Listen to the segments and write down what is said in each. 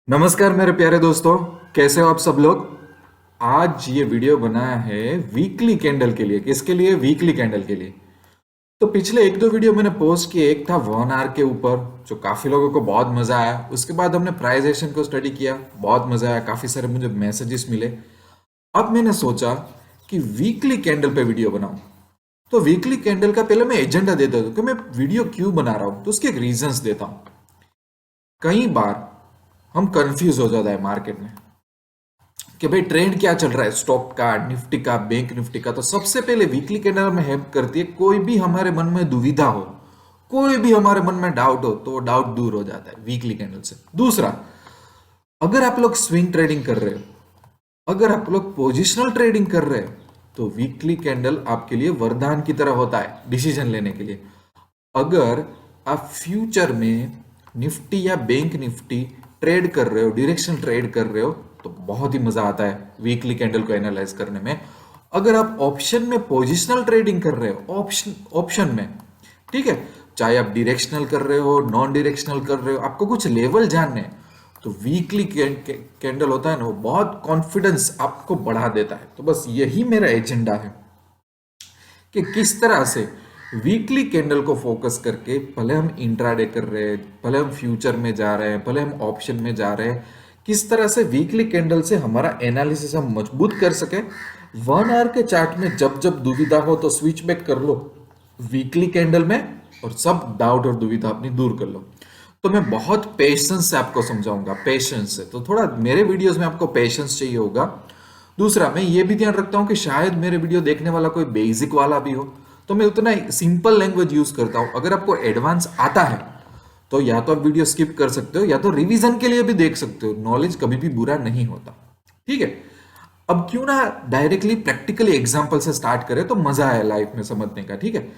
नमस्कार मेरे प्यारे दोस्तों। कैसे हो आप सब लोग। आज ये वीडियो बनाया है वीकली कैंडल के लिए। किसके लिए? वीकली कैंडल के लिए। तो पिछले एक दो वीडियो मैंने पोस्ट किए। एक था 1 आवर के ऊपर, जो काफी लोगों को बहुत मजा आया। उसके बाद हमने प्राइजेशन को स्टडी किया, बहुत मजा आया, काफी सारे मुझे मैसेजेस मिले। अब मैंने सोचा कि वीकली कैंडल पे वीडियो बनाऊं। तो वीकली कैंडल का पहले मैं एजेंडा देता हूं कि मैं वीडियो क्यों बना रहा हूं, तो उसके रीजंस देता हूं। कई बार हम कंफ्यूज हो जाता है मार्केट में कि भाई ट्रेंड क्या चल रहा है, स्टॉक का, निफ्टी का, बैंक निफ्टी का। तो सबसे पहले वीकली कैंडल में हेल्प करती है। कोई भी हमारे मन में दुविधा हो, कोई भी हमारे मन में डाउट हो, तो वो डाउट दूर हो जाता है वीकली कैंडल से। दूसरा, अगर आप लोग स्विंग ट्रेडिंग कर रहे हो, अगर आप लोग पोजिशनल ट्रेडिंग कर रहे हो, तो वीकली कैंडल आपके लिए वरदान की तरह होता है डिसीजन लेने के लिए। अगर आप फ्यूचर में निफ्टी या बैंक निफ्टी ट्रेड कर रहे हो, डायरेक्शन ट्रेड कर रहे हो, तो बहुत ही मजा आता है वीकली कैंडल को एनालाइज करने में। अगर आप ऑप्शन में पोजिशनल ट्रेडिंग कर रहे हो, ऑप्शन ऑप्शन में, ठीक है, चाहे आप डायरेक्शनल कर रहे हो, नॉन डायरेक्शनल कर रहे हो, आपको कुछ लेवल जानने हैं, तो वीकली कैंडल होता है ना, वो बहुत कॉन्फिडेंस आपको बढ़ा देता है। तो बस यही मेरा एजेंडा है कि किस तरह से वीकली कैंडल को फोकस करके, भले हम इंट्राडे कर रहे हैं, भले हम फ्यूचर में जा रहे हैं, भले हम ऑप्शन में जा रहे हैं, किस तरह से वीकली कैंडल से हमारा एनालिसिस हम मजबूत कर सके। 1 आवर के चार्ट में जब जब दुविधा हो तो स्विच बैक कर लो वीकली कैंडल में, और सब डाउट और दुविधा अपनी दूर कर लो। तो मैं बहुत पेशेंस से आपको समझाऊंगा, पेशेंस से। तो थोड़ा मेरे वीडियोस में आपको पेशेंस चाहिए होगा। दूसरा, मैं ये भी ध्यान रखता हूँ कि शायद मेरे वीडियो देखने वाला कोई बेसिक वाला भी हो, तो मैं उतना सिंपल लैंग्वेज यूज करता हूँ। अगर आपको एडवांस आता है तो या तो आप वीडियो स्किप कर सकते हो, या तो रिवीजन के लिए भी देख सकते हो। नॉलेज कभी भी बुरा नहीं होता, ठीक है। अब क्यों ना डायरेक्टली प्रैक्टिकली एग्जांपल से स्टार्ट करें, तो मजा है लाइफ में समझने का, ठीक है।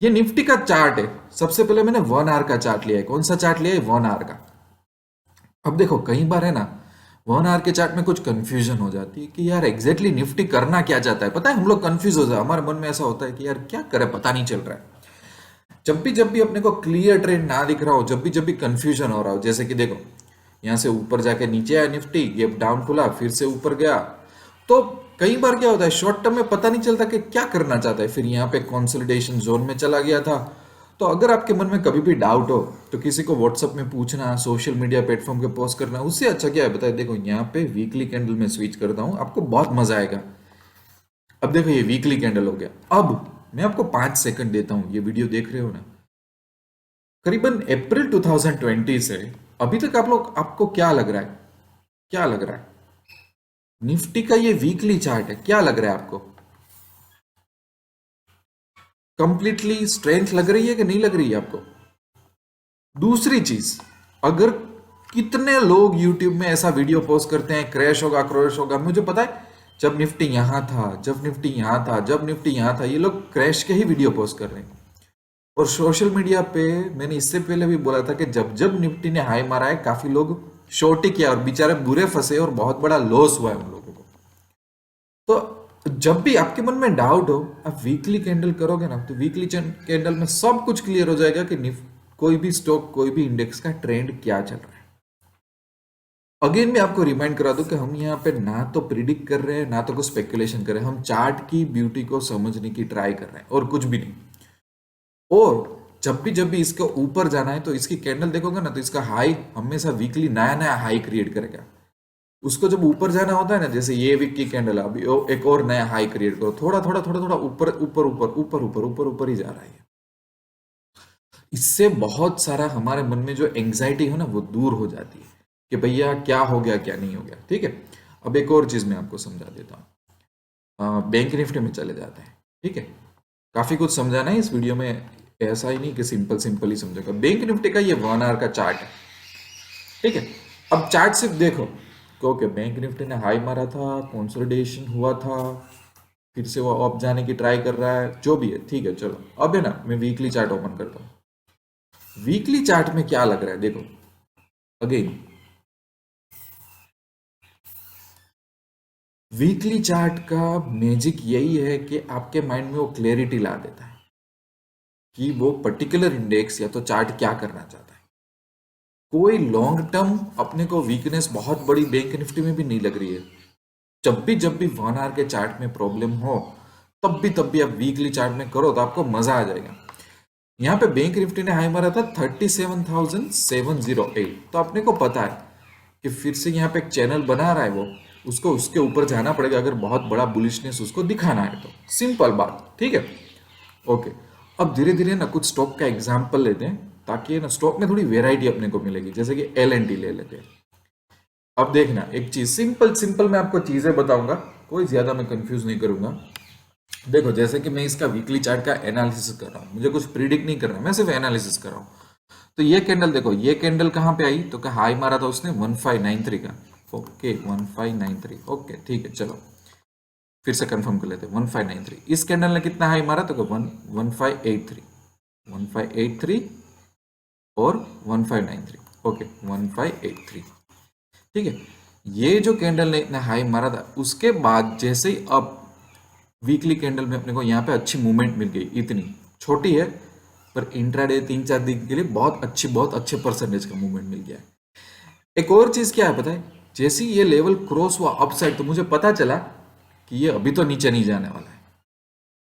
ये निफ्टी का चार्ट है। सबसे पहले मैंने 1 आवर का चार्ट लिया है। कौन सा चार्ट लिया है? 1 आवर का। अब देखो, कई बार है ना, 1 आवर के चार्ट में कुछ कंफ्यूजन हो जाती है कि यार एग्जैक्टली निफ्टी करना क्या चाहता है। पता है, हम लोग कंफ्यूज हो जाए, हमारे मन में ऐसा होता है कि यार क्या करे, पता नहीं चल रहा है। जब भी अपने को क्लियर ट्रेंड ना दिख रहा हो, जब भी कंफ्यूजन हो रहा हो, जैसे कि देखो, यहाँ से ऊपर जाके नीचे आया निफ्टी, गैप डाउन खुला, फिर से ऊपर गया, तो कई बार क्या होता है, शॉर्ट टर्म में पता नहीं चलता कि क्या करना चाहता है। फिर यहाँ पे कंसोलिडेशन जोन में चला गया था। तो अगर आपके मन में कभी भी डाउट हो, तो किसी को व्हाट्सएप में पूछना, सोशल मीडिया प्लेटफॉर्म पे पोस्ट करना, उससे अच्छा क्या है बताए। देखो, यहाँ पे वीकली कैंडल में स्विच करता हूँ, आपको बहुत मजा आएगा। अब देखो, ये वीकली कैंडल हो गया। अब मैं आपको 5 सेकंड देता हूँ, ये वीडियो देख रहे हो ना, करीबन अप्रैल 2020 से अभी तक आप लोग, आपको क्या लग रहा है, क्या लग रहा है? निफ्टी का ये वीकली चार्ट है, क्या लग रहा है आपको? कंप्लीटली स्ट्रेंथ लग रही है कि नहीं लग रही है आपको? दूसरी चीज, अगर कितने लोग यूट्यूब में ऐसा वीडियो पोस्ट करते हैं, क्रैश होगा, मुझे पता है। जब निफ्टी यहां था, जब निफ्टी यहां था, जब निफ्टी यहां था, ये लोग क्रैश के ही वीडियो पोस्ट कर रहे हैं। और सोशल मीडिया पे मैंने इससे पहले भी बोला था कि जब जब निफ्टी ने हाई मारा है, काफी लोग शॉर्ट ही किया और बेचारे बुरे फंसे और बहुत बड़ा लॉस हुआ है उन लोगों को। तो जब भी आपके मन में डाउट हो, आप वीकली कैंडल करोगे ना, तो वीकली कैंडल में सब कुछ क्लियर हो जाएगा कि कोई भी स्टॉक, कोई भी इंडेक्स का ट्रेंड क्या चल रहा है। अगेन मैं आपको रिमाइंड करा दूं कि हम यहाँ पे ना तो प्रिडिक्ट कर रहे हैं, ना तो कुछ स्पेकुलेशन कर रहे हैं। हम चार्ट की ब्यूटी को समझने की ट्राई कर रहे हैं, और कुछ भी नहीं। और जब भी इसके ऊपर जाना है, तो इसकी कैंडल देखोगे ना, तो इसका हाई हमेशा वीकली नया नया हाई क्रिएट करेगा। उसको जब ऊपर जाना होता है ना, जैसे ये वीक की कैंडल, अभी एक और नया हाई क्रिएट करो, थोड़ा थोड़ा थोड़ा थोड़ा ऊपर ऊपर ऊपर ऊपर ऊपर ऊपर ऊपर ही जा रहा है। इससे बहुत सारा हमारे मन में जो एंग्जाइटी है ना, वो दूर हो जाती है कि भैया क्या हो गया, क्या नहीं हो गया, ठीक है। अब एक और चीज मैं आपको समझा देता हूँ। बैंक निफ्टी में चले जाते हैं, ठीक है। काफी कुछ समझाना है इस वीडियो में, ऐसा ही नहीं कि सिंपल सिंपल ही समझेगा। बैंक निफ्टी का ये 1 आवर का चार्ट है, ठीक है। अब चार्ट सिर्फ देखो, क्योंकि बैंक निफ्टी ने हाई मारा था, कंसोलिडेशन हुआ था, फिर से वो अप जाने की ट्राई कर रहा है, जो भी है, ठीक है। चलो, अब है ना, मैं वीकली चार्ट ओपन करता हूँ। वीकली चार्ट में क्या लग रहा है, देखो। अगेन, वीकली चार्ट का मैजिक यही है कि आपके माइंड में वो क्लैरिटी ला देता है कि वो पर्टिकुलर इंडेक्स या तो चार्ट क्या करना चाहता है। कोई लॉन्ग टर्म अपने को वीकनेस बहुत बड़ी बैंक निफ्टी में भी नहीं लग रही है। जब भी 1 आवर के चार्ट में प्रॉब्लम हो तब भी आप वीकली चार्ट में करो तो आपको मजा आ जाएगा। यहाँ पे बैंक निफ्टी ने हाई मारा था 37,708, तो अपने को पता है कि फिर से यहाँ पे एक चैनल बना रहा है, वो उसको उसके ऊपर जाना पड़ेगा अगर बहुत बड़ा बुलिशनेस उसको दिखाना है तो। सिंपल बात, ठीक है। ओके, अब धीरे धीरे ना कुछ स्टॉक का एग्जाम्पल लेते हैं ताकि ना स्टॉक में थोड़ी वेराइटी अपने को मिलेगी। जैसे कि LNT ले लेते हैं। अब देखना एक चीज, सिंपल सिंपल मैं आपको चीजें बताऊंगा, कोई ज्यादा मैं कंफ्यूज नहीं करूंगा। देखो जैसे कि मैं इसका वीकली चार्ट का एनालिसिस कर रहा हूँ, मुझे कुछ प्रिडिक्ट नहीं कर रहा, मैं सिर्फ एनालिसिस कर रहा हूँ। तो ये कैंडल देखो, ये कैंडल कहाँ पे आई, तो हाई मारा था उसने 1593 का। ओके 1593, ओके ठीक है, चलो फिर से कंफर्म कर लेते हैं 1593। इस कैंडल ने कितना हाई मारा, तो 1583, 1583 और 1593, ओके 1583, ठीक है। ये जो कैंडल ने इतना हाई मारा था, उसके बाद जैसे ही अब वीकली कैंडल में अपने को यहाँ पे अच्छी मूवमेंट मिल गई, इतनी छोटी है पर इंट्राडे 3-4 दिन के लिए बहुत अच्छे परसेंटेज का मूवमेंट मिल गया है। एक और चीज क्या है पता है, जैसे ही ये लेवल क्रॉस हुआ अपसाइड, तो मुझे पता चला कि ये अभी तो नीचे नहीं जाने वाला है।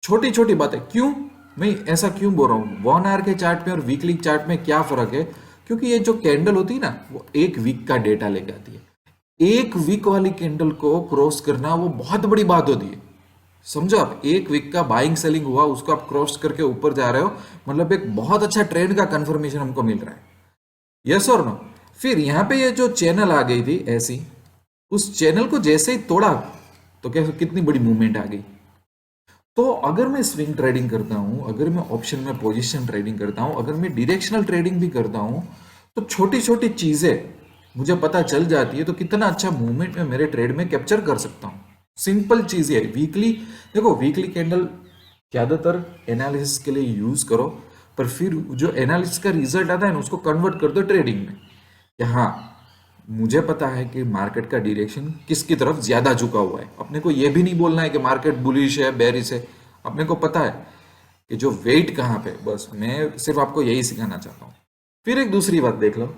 छोटी छोटी बातें, क्यों मैं ऐसा क्यों बोल रहा हूँ, 1 आवर के चार्ट में और वीकली चार्ट में क्या फर्क है, क्योंकि ये जो कैंडल होती है ना, वो एक वीक का डेटा लेके आती है। एक वीक वाली कैंडल को क्रॉस करना वो बहुत बड़ी बात होती है। समझो आप, एक वीक का बाइंग सेलिंग हुआ, उसको आप क्रॉस करके ऊपर जा रहे हो, मतलब एक बहुत अच्छा ट्रेंड का कंफर्मेशन हमको मिल रहा है। यस और नो। फिर यहाँ पे ये जो चैनल आ गई थी ऐसी, उस चैनल को जैसे ही तोड़ा तो क्या कितनी बड़ी मूवमेंट आ गई। तो अगर मैं स्विंग ट्रेडिंग करता हूं, अगर मैं ऑप्शन में पोजीशन ट्रेडिंग करता हूं, अगर मैं डायरेक्शनल ट्रेडिंग भी करता हूं, तो छोटी छोटी चीजें मुझे पता चल जाती है, तो कितना अच्छा मूवमेंट मैं मेरे ट्रेड में कैप्चर कर सकता हूं। सिंपल चीज है वीकली। देखो वीकली कैंडल ज्यादातर एनालिसिस के लिए यूज करो, पर फिर जो एनालिसिस का रिजल्ट आता है ना, उसको कन्वर्ट कर दो ट्रेडिंग में कि हाँ मुझे पता है कि मार्केट का डायरेक्शन किसकी तरफ ज्यादा झुका हुआ है। अपने को यह भी नहीं बोलना है कि मार्केट बुलिश है बेरिश है, अपने को पता है कि जो वेट कहाँ पे, बस मैं सिर्फ आपको यही सिखाना चाहता हूँ। फिर एक दूसरी बात देख लो,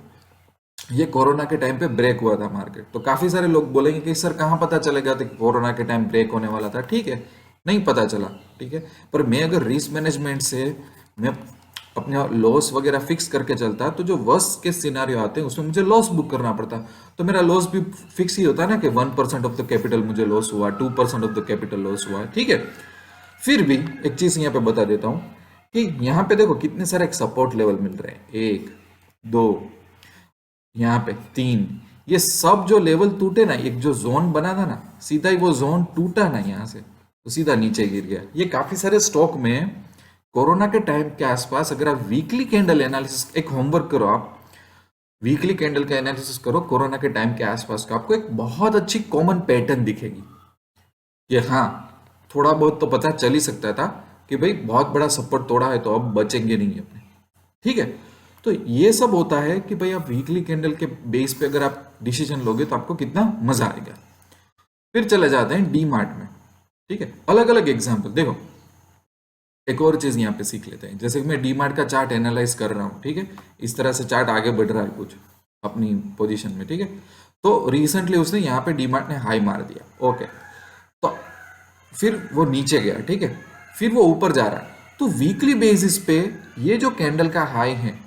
ये कोरोना के टाइम पे ब्रेक हुआ था मार्केट, तो काफी सारे लोग बोलेंगे कि सर कहाँ पता चलेगा कि कोरोना के टाइम ब्रेक होने वाला था। ठीक है, नहीं पता चला, ठीक है, पर मैं अगर रिस्क मैनेजमेंट से मैं अपने लॉस वगैरह फिक्स करके चलता, तो जो वर्स्ट के सिनारियो आते हैं उसमें मुझे लॉस बुक करना पड़ता, तो मेरा लॉस भी फिक्स ही होता ना कि 1% ऑफ द कैपिटल मुझे लॉस हुआ, 2% ऑफ द कैपिटल लॉस हुआ, ठीक है। फिर भी एक चीज यहाँ पे बता देता हूँ कि यहाँ पे देखो कितने सारे सपोर्ट लेवल मिल रहे हैं, 1 2 यहाँ पे 3, ये सब जो लेवल टूटे ना, एक जो जोन बना था ना, सीधा ही वो जोन टूटा ना यहाँ से, तो सीधा नीचे गिर गया। ये काफी सारे स्टॉक में कोरोना के टाइम के आसपास, अगर आप वीकली कैंडल एनालिसिस, एक होमवर्क करो, आप वीकली कैंडल का एनालिसिस करो कोरोना के टाइम के आसपास का, आपको एक बहुत अच्छी कॉमन पैटर्न दिखेगी कि हाँ थोड़ा बहुत तो पता चल ही सकता था कि भाई बहुत बड़ा सपोर्ट तोड़ा है तो अब बचेंगे नहीं अपने, ठीक है। तो ये सब होता है कि भाई आप वीकली कैंडल के बेस पे अगर आप डिसीजन लोगे तो आपको कितना मजा आएगा। फिर चले जाते हैं डी मार्ट में, ठीक है। अलग अलग एग्जाम्पल देखो, एक और चीज यहाँ पे सीख लेते हैं। जैसे कि मैं डी मार्ट का चार्ट एनालाइज कर रहा हूँ, ठीक है, इस तरह से चार्ट आगे बढ़ रहा है कुछ अपनी पोजीशन में, ठीक है। तो रिसेंटली उसने यहाँ पे डी मार्ट ने हाई मार दिया, ओके, तो फिर वो नीचे गया, ठीक है, फिर वो ऊपर जा रहा है। तो वीकली बेसिस पे ये जो कैंडल का हाई है,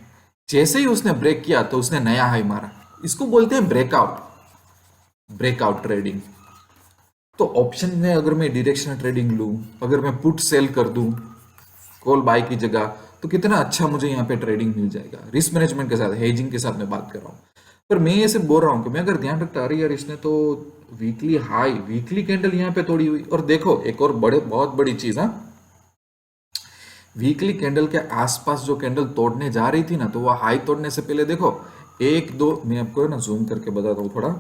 जैसे ही उसने ब्रेक किया तो उसने नया हाई मारा, इसको बोलते हैं ब्रेकआउट, ब्रेकआउट ट्रेडिंग। तो ऑप्शन में अगर मैं डायरेक्शनल ट्रेडिंग लूं, अगर मैं पुट सेल कर दूं कॉल बाय की जगह, तो कितना अच्छा मुझे यहाँ पे ट्रेडिंग मिल जाएगा रिस्क मैनेजमेंट के साथ, हेजिंग के साथ मैं बात कर रहा हूँ। पर मैं ये सिर्फ बोल रहा हूँ कि मैं अगर ध्यान रखता, अरे यार इसने तो वीकली हाई, वीकली कैंडल यहाँ पे तोड़ी हुई। और देखो एक और बहुत बड़ी चीज, हाँ, वीकली कैंडल के आसपास जो कैंडल तोड़ने जा रही थी ना, तो वो हाई तोड़ने से पहले देखो 1 2, मैं आपको ना जूम करके बताता हूँ थोड़ा,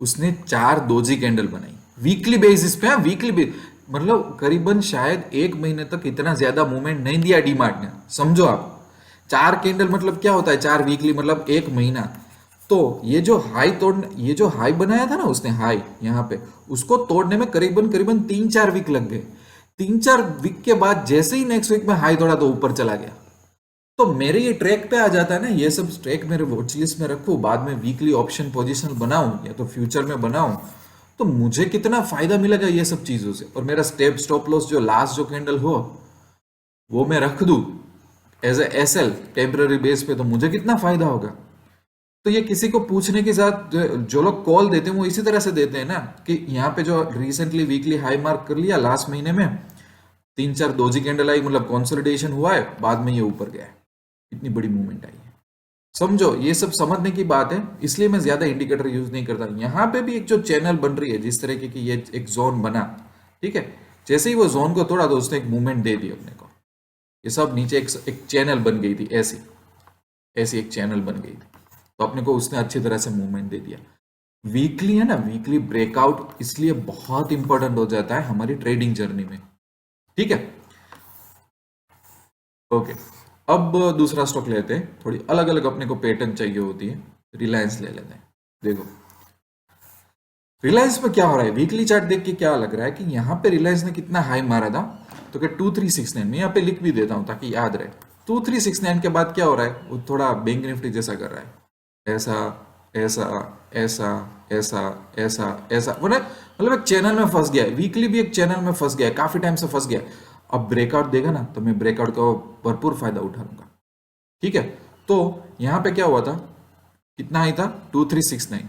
उसने 4 दोजी कैंडल बनाई वीकली बेसिस पे। हाँ वीकली मतलब करीबन शायद 1 महीने तक इतना ज्यादा मूवमेंट नहीं दिया डीमार्ट ने, समझो आप। 4 कैंडल मतलब क्या होता है, 4 वीकली मतलब 1 महीना। तो ये जो हाई तोड़ने, ये जो हाई बनाया था ना उसने हाई यहाँ पे, उसको तोड़ने में करीबन करीबन 3-4 वीक लग गए। 3-4 वीक के बाद जैसे ही नेक्स्ट वीक में हाई तोड़ा तो ऊपर चला गया। तो मेरे ये ट्रैक पे आ जाता है ना, ये सब ट्रैक मेरे वॉच लिस्ट में रखूं, बाद में वीकली ऑप्शन पोजीशन बनाऊं या तो फ्यूचर में बनाऊं, तो मुझे कितना फायदा मिलेगा ये सब चीजों से। और मेरा स्टॉप लॉस जो लास्ट जो कैंडल हो वो मैं रख दूं as a SL temporary base पे, तो मुझे कितना फायदा होगा। तो ये किसी को पूछने के साथ जो लोग कॉल देते हैं वो इसी तरह से देते हैं ना, कि यहाँ पे जो रिसेंटली वीकली हाई मार्क कर लिया लास्ट महीने में, 3-4 दोजी कैंडल आई, मतलब कंसोलिडेशन हुआ है, बाद में ये ऊपर गया है, इतनी बड़ी मूवमेंट आई है। समझो, ये सब समझने की बात है, इसलिए मैं ज्यादा इंडिकेटर यूज नहीं करता। यहाँ पे भी एक जो चैनल बन रही है जिस तरीके की, ये एक जोन बना, ठीक है, जैसे ही वो जोन को तोड़ा तो उसने एक मूवमेंट दे दी अपने को, ये सब नीचे एक चैनल बन गई थी, ऐसी ऐसी एक चैनल बन गई थी, तो अपने को उसने अच्छी तरह से मूवमेंट दे दिया। वीकली है ना, वीकली ब्रेकआउट इसलिए बहुत इंपॉर्टेंट हो जाता है हमारी ट्रेडिंग जर्नी में, ठीक है। ओके, अब दूसरा स्टॉक लेते हैं, थोड़ी अलग अलग अपने को पैटर्न चाहिए होती है। रिलायंस ले लेते हैं। देखो रिलायंस में क्या हो रहा है, वीकली चार्ट देख के क्या लग रहा है कि यहाँ पे रिलायंस ने कितना हाई मारा था, तो क्या 2369, मैं यहाँ पे लिख भी देता हूँ ताकि याद रहे। 2369 के बाद क्या हो रहा है, वो थोड़ा बैंक निफ्टी जैसा कर रहा है, ऐसा ऐसा ऐसा ऐसा ऐसा ऐसा, मतलब एक चैनल में फंस गया है, वीकली भी एक चैनल में फंस गया है, काफी टाइम से फंस गया है। अब ब्रेकआउट देगा ना तो मैं ब्रेकआउट का भरपूर फायदा उठाऊंगा, ठीक है। तो यहाँ पे क्या हुआ था, कितना आई था 2369।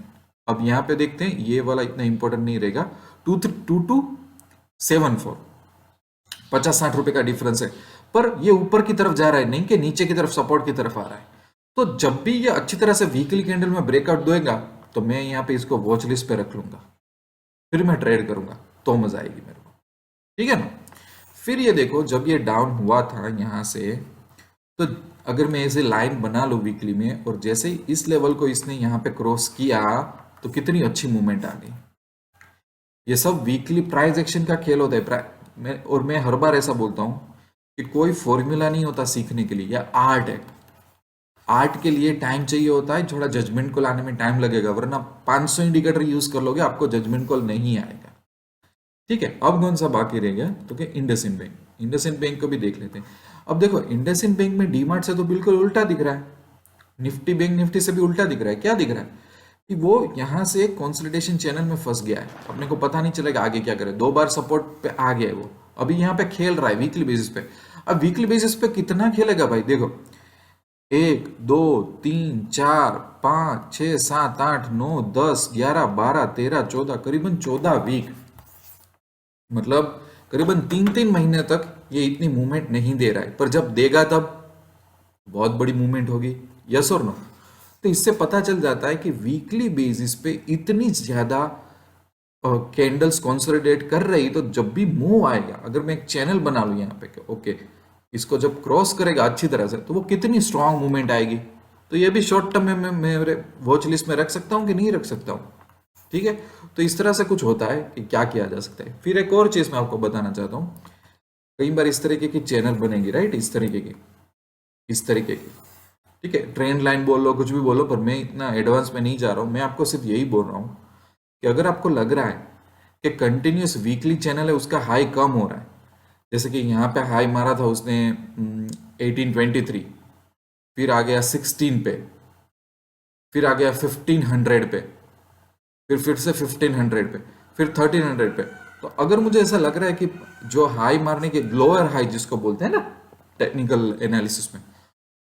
अब यहाँ पे देखते हैं, ये वाला इतना इंपॉर्टेंट नहीं रहेगा, 2274, 50-60 रुपए का डिफरेंस है, पर ये ऊपर की तरफ जा रहा है, नहीं कि नीचे की तरफ सपोर्ट की तरफ आ रहा है। तो जब भी ये अच्छी तरह से वीकली कैंडल में ब्रेकआउट देगा तो मैं यहाँ पे इसको वॉच लिस्ट पे रख लूंगा, फिर मैं ट्रेड करूंगा, तो मजा आएगी मेरे को, ठीक है ना। फिर ये देखो, जब ये डाउन हुआ था यहाँ से, तो अगर मैं ऐसे लाइन बना लूं वीकली में, और जैसे ही इस लेवल को इसने यहाँ पे क्रॉस किया तो कितनी अच्छी मूवमेंट आ गई। ये सब वीकली प्राइस एक्शन का खेल होता है। मैं हर बार ऐसा बोलता हूँ कि कोई फॉर्मूला नहीं होता सीखने के लिए, या आर्ट है। आर्ट के लिए टाइम चाहिए होता है, थोड़ा जजमेंट कॉल आने में टाइम लगेगा, वरना 500 इंडिकेटर यूज कर लोगे आपको जजमेंट कॉल नहीं आएगा, ठीक है। अब कौन सा बाकी रह गया, तो क्या इंडसइंड बैंक। इंडसइंड बैंक को भी देख लेते हैं। अब देखो इंडसइंड बैंक में डीमार्ट से तो बिल्कुल उल्टा दिख रहा है, निफ्टी बैंक निफ्टी से भी उल्टा दिख रहा है। क्या दिख रहा है कि वो यहां से कंसोलिडेशन चैनल में फंस गया है, अपने को पता नहीं चलेगा आगे क्या करे। 2 बार सपोर्ट पे आ गया है वो, अभी यहाँ पे खेल रहा है वीकली बेसिस पे। अब वीकली बेसिस पे कितना खेलेगा भाई, देखो 1 2 3 4 5 6 7 8 9 10 11 12 13 14, करीबन 14 वीक, मतलब करीबन 3-3 महीने तक ये इतनी मूवमेंट नहीं दे रहा है, पर जब देगा तब बहुत बड़ी मूवमेंट होगी, यस और नो। तो इससे पता चल जाता है कि वीकली बेसिस पे इतनी ज्यादा कैंडल्स कंसोलिडेट कर रही, तो जब भी मूव आएगा, अगर मैं एक चैनल बना लूं यहाँ पे, ओके इसको जब क्रॉस करेगा अच्छी तरह से, तो वो कितनी स्ट्रांग मूवमेंट आएगी। तो ये भी शॉर्ट टर्म में मैं मेरे वॉच लिस्ट में रख सकता हूँ कि नहीं रख सकता हूँ, ठीक है। तो इस तरह से कुछ होता है कि क्या किया जा सकता है। फिर एक और चीज मैं आपको बताना चाहता हूँ, कई बार इस तरीके की चैनल बनेगी, राइट, इस तरीके की, इस तरीके की, ठीक है। ट्रेंड लाइन बोल लो, कुछ भी बोलो, पर मैं इतना एडवांस में नहीं जा रहा हूँ। मैं आपको सिर्फ यही बोल रहा हूँ कि अगर आपको लग रहा है कि कंटिन्यूस वीकली चैनल है, उसका हाई कम हो रहा है, जैसे कि यहाँ पे हाई मारा था उसने 1823, फिर आ गया 16 पे, फिर आ गया 1500 पे, फिर से 1500 पे, फिर 1300 पे। तो अगर मुझे ऐसा लग रहा है कि जो हाई मारने के ग्लोअर हाई जिसको बोलते हैं ना टेक्निकल एनालिसिस में,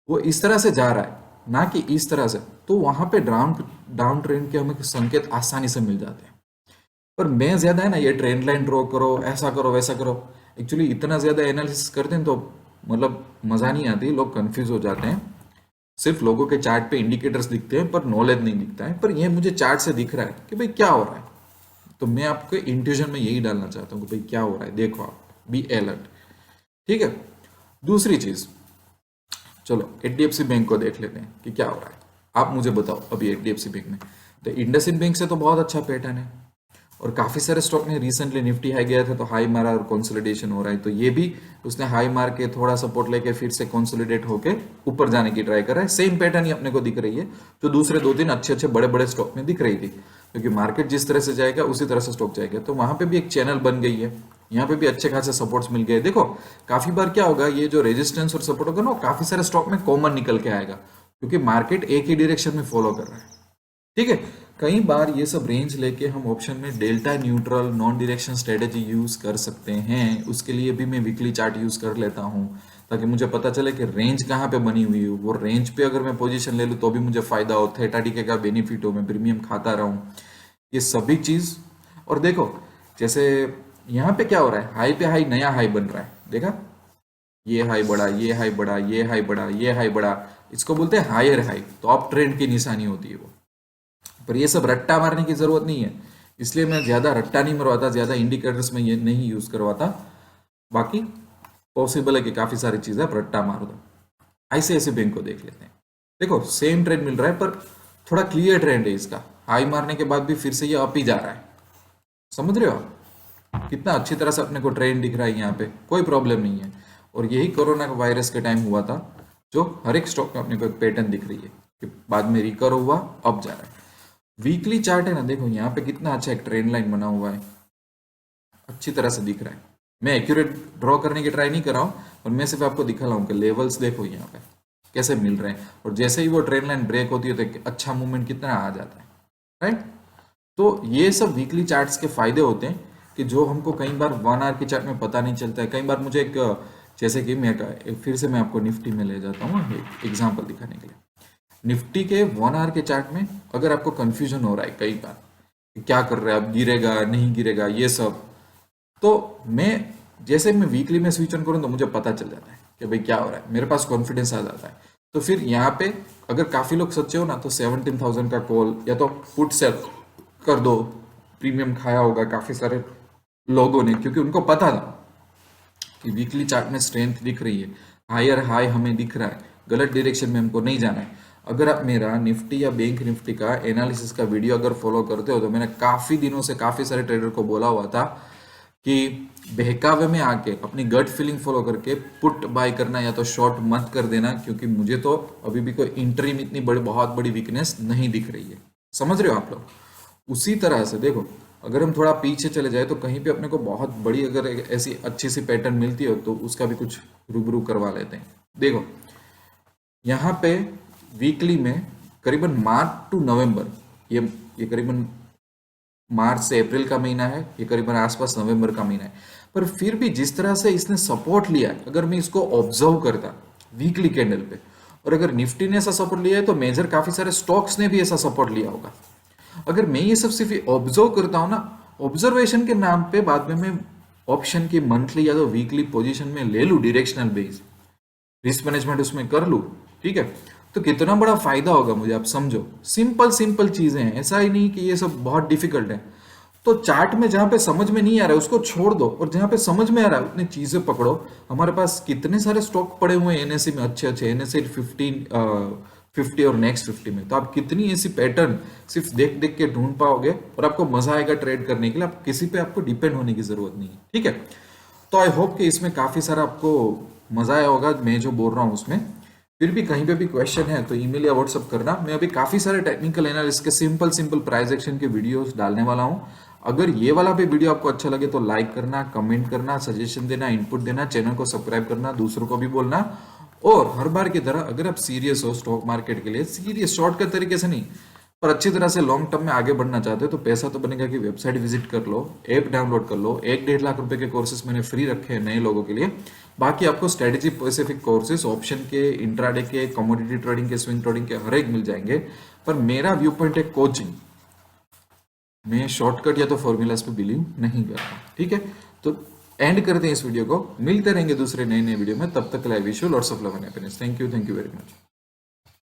वो इस तरह से जा रहा है, ना कि इस तरह से, तो वहां पे डाउन ट्रेंड के हमें संकेत आसानी से मिल जाते हैं। पर मैं ज्यादा है ना, ये ट्रेंड लाइन ड्रॉ करो, ऐसा करो वैसा करो, एक्चुअली इतना ज्यादा एनालिसिस करते हैं तो मतलब मजा नहीं आती, लोग कंफ्यूज हो जाते हैं। सिर्फ लोगों के चार्ट पे इंडिकेटर्स दिखते हैं पर नॉलेज नहीं दिखता है। पर ये मुझे चार्ट से दिख रहा है कि भाई क्या हो रहा है, तो मैं आपको इंट्यूजन में यही डालना चाहता हूँ कि भाई क्या हो रहा है, देखो आप बी अलर्ट, ठीक है। दूसरी चीज, चलो एचडीएफसी बैंक को देख लेते हैं कि क्या हो रहा है। आप मुझे बताओ अभी एचडीएफसी बैंक में, तो इंडसइंड बैंक से तो बहुत अच्छा पैटर्न है, और काफी सारे स्टॉक ने रिसेंटली निफ्टी हाई गया था तो हाई मारा और कंसोलिडेशन हो रहा है, तो ये भी उसने हाई मार के थोड़ा सपोर्ट लेके फिर से कंसोलिडेट होके ऊपर जाने की ट्राई कर रहा है। सेम पैटर्न ही अपने को दिख रही है जो दूसरे 2-3 अच्छे बड़े बड़े स्टॉक में दिख रही थी, क्योंकि मार्केट जिस तरह से जाएगा उसी तरह से स्टॉक जाएगा। तो वहां पे भी एक चैनल बन गई है, यहाँ पे भी अच्छे खासे सपोर्ट्स मिल गए। देखो काफी बार क्या होगा, ये जो रेजिस्टेंस और सपोर्ट होगा ना, काफी सारे स्टॉक में कॉमन निकल के आएगा, क्योंकि मार्केट एक ही डायरेक्शन में फॉलो कर रहा है। ठीक है, कई बार ये सब रेंज लेके हम ऑप्शन में delta neutral non direction strategy use कर सकते हैं। उसके लिए भी मैं वीकली चार्ट यूज कर लेता हूँ, ताकि मुझे पता चले कि रेंज कहाँ पे बनी हुई है। वो रेंज पे अगर मैं पोजीशन ले लूँ तो भी मुझे फायदा हो, थेटा टीके का बेनिफिट हो, मैं प्रीमियम खाता रहूँ, ये सभी चीज। और देखो जैसे यहाँ पे क्या हो रहा है, हाई पे हाई, नया हाई बन रहा है, देखा, ये हाई बढ़ा, ये हाई बढ़ा, ये हाई बढ़ा, ये हाई बढ़ा, इसको बोलते हैं हायर हाई। तो अप ट्रेंड की निशानी होती है वो। पर ये सब रट्टा मारने की जरूरत नहीं है, इसलिए मैं ज्यादा रट्टा नहीं मरवाता, ज्यादा इंडिकेटर्स में ये नहीं यूज करवाता। बाकी पॉसिबल है कि काफी सारी चीजें आप रट्टा मार दो। ऐसे बैंक को देख लेते हैं। देखो सेम ट्रेंड मिल रहा है, पर थोड़ा क्लियर ट्रेंड है इसका। हाई मारने के बाद भी फिर से ये अप ही जा रहा है, समझ रहे हो आप? कितना अच्छी तरह से अपने को ट्रेंड दिख रहा है, यहाँ पे कोई प्रॉब्लम नहीं है। और यही कोरोना वायरस के टाइम हुआ था, जो हर एक स्टॉक में अपने को एक पैटर्न दिख रही है कि बाद में रिकवर हुआ, अब जा रहा है। वीकली चार्ट है ना, देखो यहाँ पे कितना अच्छा एक ट्रेंड लाइन बना हुआ है, अच्छी तरह से दिख रहा है। मैं एक्यूरेट ड्रॉ करने की ट्राई नहीं कर रहा हूँ, और मैं सिर्फ आपको दिखा रहा हूँ कि लेवल्स देखो यहाँ पे कैसे मिल रहे हैं, और जैसे ही वो ट्रेंड लाइन ब्रेक होती है तो एक अच्छा मूवमेंट कितना आ जाता है, राइट। तो ये सब वीकली चार्ट्स के फायदे होते हैं, कि जो हमको कई बार 1 आवर की चार्ट में पता नहीं चलता है। कई बार मुझे एक, जैसे कि मैं फिर से मैं आपको निफ्टी में ले जाता हूँ एक एग्जांपल दिखाने के लिए। निफ्टी के 1 आवर के चार्ट में अगर आपको कंफ्यूजन हो रहा है कई बार कि क्या कर रहा है, अब गिरेगा नहीं गिरेगा ये सब, तो मैं जैसे मैं वीकली में स्विच ऑन करूँ तो मुझे पता चल जाता है कि भाई क्या हो रहा है, मेरे पास कॉन्फिडेंस आ जाता है। तो फिर यहाँ पे अगर काफी लोग सच्चे हो ना, तो 17,000 का कॉल या तो पुट सेल कर दो। प्रीमियम खाया होगा काफी सारे लोगों ने, क्योंकि उनको पता था कि वीकली चार्ट में स्ट्रेंथ दिख रही है, हायर हाई हमें दिख रहा है, गलत डायरेक्शन में हमको नहीं जाना है। अगर आप मेरा निफ्टी या बैंक निफ्टी का एनालिसिस का वीडियो अगर फॉलो करते हो, तो मैंने काफी दिनों से काफी सारे ट्रेडर को बोला हुआ था कि बहकावे में आके अपनी गट फीलिंग फॉलो करके पुट बाय करना या तो शॉर्ट मत कर देना, क्योंकि मुझे तो अभी भी कोई इंटरिम इतनी बड़ी बहुत बड़ी वीकनेस नहीं दिख रही है। समझ रहे हो आप लोग? उसी तरह से देखो, अगर हम थोड़ा पीछे चले जाए तो कहीं पे अपने को बहुत बड़ी अगर ऐसी अच्छी सी पैटर्न मिलती हो, तो उसका भी कुछ रूबरू करवा लेते हैं। देखो यहाँ पे वीकली में करीबन मार्च टू नवंबर, ये करीबन मार्च से अप्रैल का महीना है, ये करीबन आसपास नवंबर का महीना है। पर फिर भी जिस तरह से इसने सपोर्ट लिया, अगर मैं इसको ऑब्जर्व करता वीकली कैंडल पे, और अगर निफ्टी ने ऐसा सपोर्ट लिया है, तो मेजर काफी सारे स्टॉक्स ने भी ऐसा सपोर्ट लिया होगा। अगर मैं ये सब सिर्फ ऑब्जर्व करता हूँ ना, ऑब्जर्वेशन के नाम पे बाद में मैं ऑप्शन की मंथली या तो वीकली पोजीशन में ले लूँ डायरेक्शनल बेस, रिस्क मैनेजमेंट उसमें कर लूँ, ठीक है, तो कितना बड़ा फायदा होगा मुझे, आप समझो। सिंपल सिंपल चीजें हैं, ऐसा ही नहीं कि ये सब बहुत डिफिकल्ट है। तो चार्ट में जहां पे समझ में नहीं आ रहा है उसको छोड़ दो, और जहां पे समझ में आ रहा है उतनी चीजें पकड़ो। हमारे पास कितने सारे स्टॉक पड़े हुए हैं एनएससी में, अच्छे अच्छे एनएससी 50 और नेक्स्ट 50 में। तो आप कितनी ऐसी पैटर्न सिर्फ देख देख के ढूंढ पाओगे, और आपको मजा आएगा ट्रेड करने के लिए। आप किसी पे आपको डिपेंड होने की जरूरत नहीं है, ठीक है। तो आई होप कि इसमें काफी सारा आपको मजा आया होगा मैं जो बोल रहा हूँ उसमें। फिर भी कहीं पे भी क्वेश्चन है तो ईमेल या व्हाट्सअप करना। मैं अभी काफी सारे टेक्निकल एनालिसिस के सिंपल सिंपल प्राइस एक्शन के वीडियोस डालने वाला हूँ। अगर ये वाला भी वीडियो आपको अच्छा लगे तो लाइक करना, कमेंट करना, सजेशन देना, इनपुट देना, चैनल को सब्सक्राइब करना, दूसरों को भी बोलना। और हर बार की तरह अगर आप सीरियस हो स्टॉक मार्केट के लिए, सीरियस शॉर्टकट तरीके से नहीं पर अच्छी तरह से लॉन्ग टर्म में आगे बढ़ना चाहते हो, तो पैसा तो बनेगा कि वेबसाइट विजिट कर लो, ऐप डाउनलोड कर लो। 1-1.5 लाख रुपए के कोर्सेज मैंने फ्री रखे हैं नए लोगों के लिए। बाकी आपको स्ट्रेटेजी स्पेसिफिक कोर्सेज ऑप्शन के, इंट्राडे के, कमोडिटी ट्रेडिंग के, स्विंग ट्रेडिंग के हर एक मिल जाएंगे। पर मेरा व्यू पॉइंट है कोचिंग, मैं शॉर्टकट या तो फॉर्मूलाज पे बिलीव नहीं करता, ठीक है। तो एंड करते हैं इस वीडियो को, मिलते रहेंगे दूसरे नए नए वीडियो में। तब तक के लिए wish you lots of love and happiness. Thank you very much.